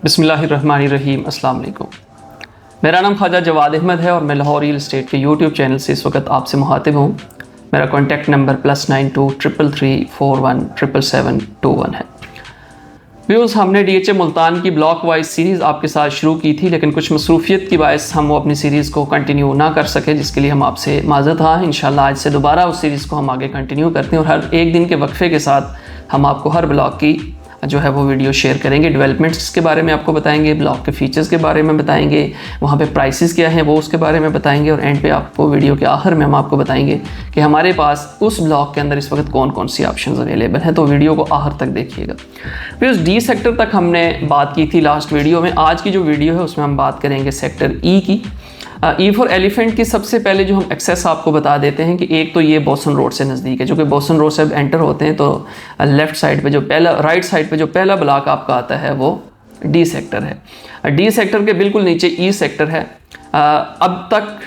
बिस्मिल्लाहिर्रहमानिर्रहीम। अस्सलाम वालेकुम। मेरा नाम ख्वाजा जवाद अहमद है और मैं लाहौर रियल इस्टेट के यूट्यूब चैनल से इस वक्त आपसे मुखातिब हूँ। मेरा कॉन्टैक्ट नंबर +92 333 41 77721 है। व्यूज़, हमने DHA मुल्तान की ब्लॉक वाइज सीरीज़ आपके साथ शुरू की थी, लेकिन कुछ मसरूफियत की बायस हम वो अपनी सीरीज़ को कंटिन्यू ना कर सके, जिसके लिए हम आपसे माज़रत हाँ। इंशाल्लाह आज से दोबारा उस सीरीज़ को हम आगे कंटिन्यू करते हैं और हर एक दिन के वक्फे के साथ हम आपको हर ब्लॉक की जो है वो वीडियो शेयर करेंगे। डेवलपमेंट्स के बारे में आपको बताएंगे, ब्लॉक के फीचर्स के बारे में बताएंगे, वहाँ पे प्राइसेस क्या हैं वो उसके बारे में बताएंगे और एंड पे आपको वीडियो के आखिर में हम आपको बताएंगे कि हमारे पास उस ब्लॉक के अंदर इस वक्त कौन कौन सी ऑप्शंस अवेलेबल हैं। तो वीडियो को आखिर तक देखिएगा। फिर उस डी सेक्टर तक हमने बात की थी लास्ट वीडियो में। आज की जो वीडियो है उसमें हम बात करेंगे सेक्टर ई की। ई फॉर एलिफेंट की सबसे पहले जो हम एक्सेस आपको बता देते हैं कि एक तो ये बोसन रोड से नज़दीक है, जो कि बोसन रोड से अब एंटर होते हैं तो लेफ़्ट साइड पे जो पहला, राइट साइड पे जो पहला ब्लॉक आपका आता है वो डी सेक्टर है। डी सेक्टर के बिल्कुल नीचे ई सेक्टर है। अब तक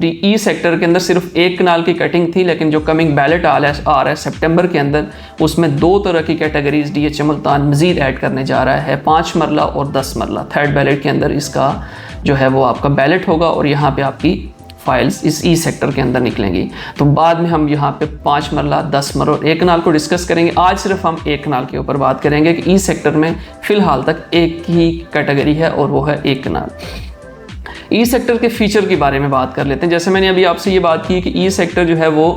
ई सेक्टर के अंदर सिर्फ एक कनाल की कटिंग थी, लेकिन जो कमिंग बैलेट आ रहा है सितंबर के अंदर, उसमें दो तरह की कैटेगरीज DHA मुल्तान मज़ीद ऐड करने जा रहा है, 5 मरला और 10 मरला। थर्ड बैलेट के अंदर इसका जो है वो आपका बैलेट होगा और यहाँ पे आपकी फाइल्स इस ई सेक्टर के अंदर निकलेंगी। तो बाद में हम यहाँ पे 5 मरला, 10 मरला और एक कनाल को डिस्कस करेंगे। आज सिर्फ हम एक कनाल के ऊपर बात करेंगे कि ई सेक्टर में फ़िलहाल तक एक ही कैटेगरी है और वो है एक कनाल। ई सेक्टर के फीचर के बारे में बात कर लेते हैं। जैसे मैंने अभी आपसे ये बात की कि ई सेक्टर जो है वो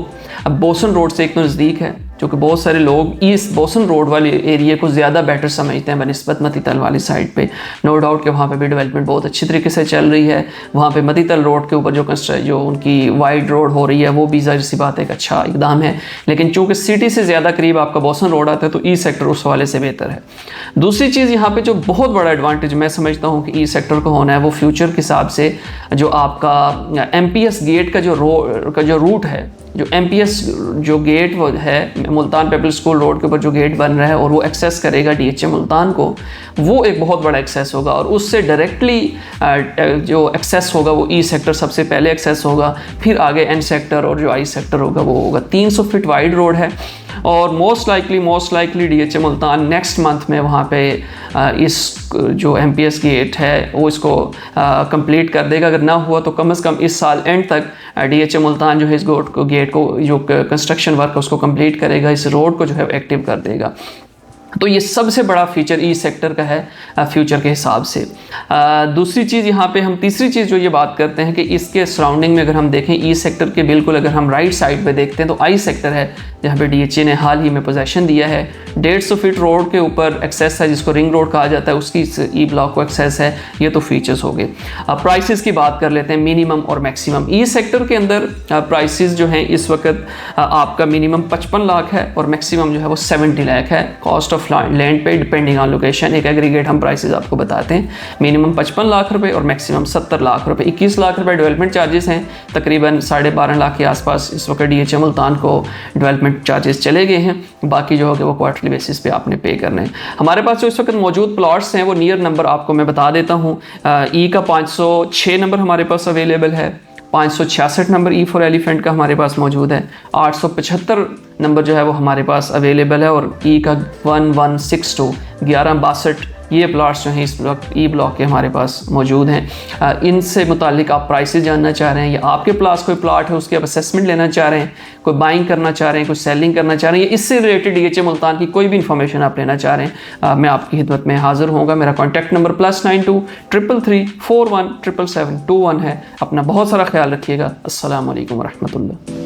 अब बोसन रोड से एक तो नज़दीक है, जो कि बहुत सारे लोग ईस्ट बोसन रोड वाले एरिया को ज़्यादा बेटर समझते हैं बनिस्बत मतीतल वाली साइड पे। नो डाउट कि वहाँ पे भी डेवलपमेंट बहुत अच्छी तरीके से चल रही है। वहाँ पे मतीतल रोड के ऊपर जो उनकी वाइड रोड हो रही है वो भी ज़ाहिर सी बात एक अच्छा इकदाम है, लेकिन चूँकि सिटी से ज़्यादा करीब आपका बोसन रोड आता है तो ई सेक्टर उस वाले से बेहतर है। दूसरी चीज़ यहाँ पर जो बहुत बड़ा एडवांटेज मैं समझता हूँ कि ई सेक्टर को होना है वो फ्यूचर के हिसाब से जो आपका MPS गेट का जो रूट है, जो MPS जो गेट वो है मुल्तान पब्लिक स्कूल रोड के ऊपर जो गेट बन रहा है और वो एक्सेस करेगा DHA मुल्तान को, वो एक बहुत बड़ा एक्सेस होगा और उससे डायरेक्टली जो एक्सेस होगा वो ई सेक्टर सबसे पहले एक्सेस होगा, फिर आगे एन सेक्टर और जो आई सेक्टर होगा वो होगा। 300 फीट वाइड रोड है और most likely DHA Multan next month में वहाँ पे इस जो MPS गेट है वो इसको कंप्लीट कर देगा। अगर ना हुआ तो कम से कम इस साल एंड तक DHA मुल्तान जो है इस गेट को जो कंस्ट्रक्शन वर्क है उसको कंप्लीट करेगा, इस रोड को जो है एक्टिव कर देगा। तो ये सबसे बड़ा फीचर ई सेक्टर का है फ्यूचर के हिसाब से। दूसरी चीज़ यहाँ पे हम तीसरी चीज़ जो ये बात करते हैं कि इसके सराउंडिंग में अगर हम देखें ई सेक्टर के बिल्कुल अगर हम राइट साइड पे देखते हैं तो आई सेक्टर है, जहाँ पे DHA ने हाल ही में पोजेसन दिया है। 150 फीट रोड के ऊपर एक्सेस है जिसको रिंग रोड कहा जाता है, उसकी ई ब्लॉक को एक्सेस है। ये तो फीचर्स हो गए। प्राइसेस की बात कर लेते हैं, मिनिमम और मैक्सिमम। ई सेक्टर के अंदर प्राइसेस जो हैं इस वक्त आपका मिनिमम 55 लाख है और मैक्सिमम जो है वो 70 लाख है। कॉस्ट ऑफ लैंड पे डिपेंडिंग ऑन लोकेशन, एक एग्रीगेट हम प्राइसेस आपको बताते हैं। मिनिमम 55 लाख रुपए और मैक्सिमम 70 लाख रुपए। 21 लाख रुपए डेवलपमेंट चार्जेस हैं, तकरीबन 12.5 लाख के आसपास इस वक्त DHA मुल्तान को डेवलपमेंट चार्जेस चले गए हैं। बाकी जो होगा वो क्वार्टरली बेसिस पे आपने पे करने हैं। हमारे पास जो इस वक्त मौजूद प्लॉट्स हैं वो नियर नंबर आपको मैं बता देता हूँ। ई का 506 नंबर हमारे पास अवेलेबल है, 566 नंबर ई फॉर एलिफेंट का हमारे पास मौजूद है, 875 नंबर जो है वो हमारे पास अवेलेबल है और ई का 1162 1162 ये प्लॉट्स जो हैं इस ई ब्लॉक के हमारे पास मौजूद हैं। इनसे मुतालिक आप प्राइसेस जानना चाह रहे हैं या आपके पास कोई प्लॉट है उसके आप असेसमेंट लेना चाह रहे हैं, कोई बाइंग करना चाह रहे हैं, कोई सेलिंग करना चाह रहे हैं या इससे रिलेटेड DHA मुल्तान की कोई भी इन्फॉर्मेशन आप लेना चाह रहे हैं, मैं आपकी खिदमत में हाजिर होऊंगा। मेरा कॉन्टैक्ट नंबर +92 333 41 77721 है। अपना बहुत सारा ख्याल रखिएगा। अस्सलाम वालेकुम रहमतुल्लाह।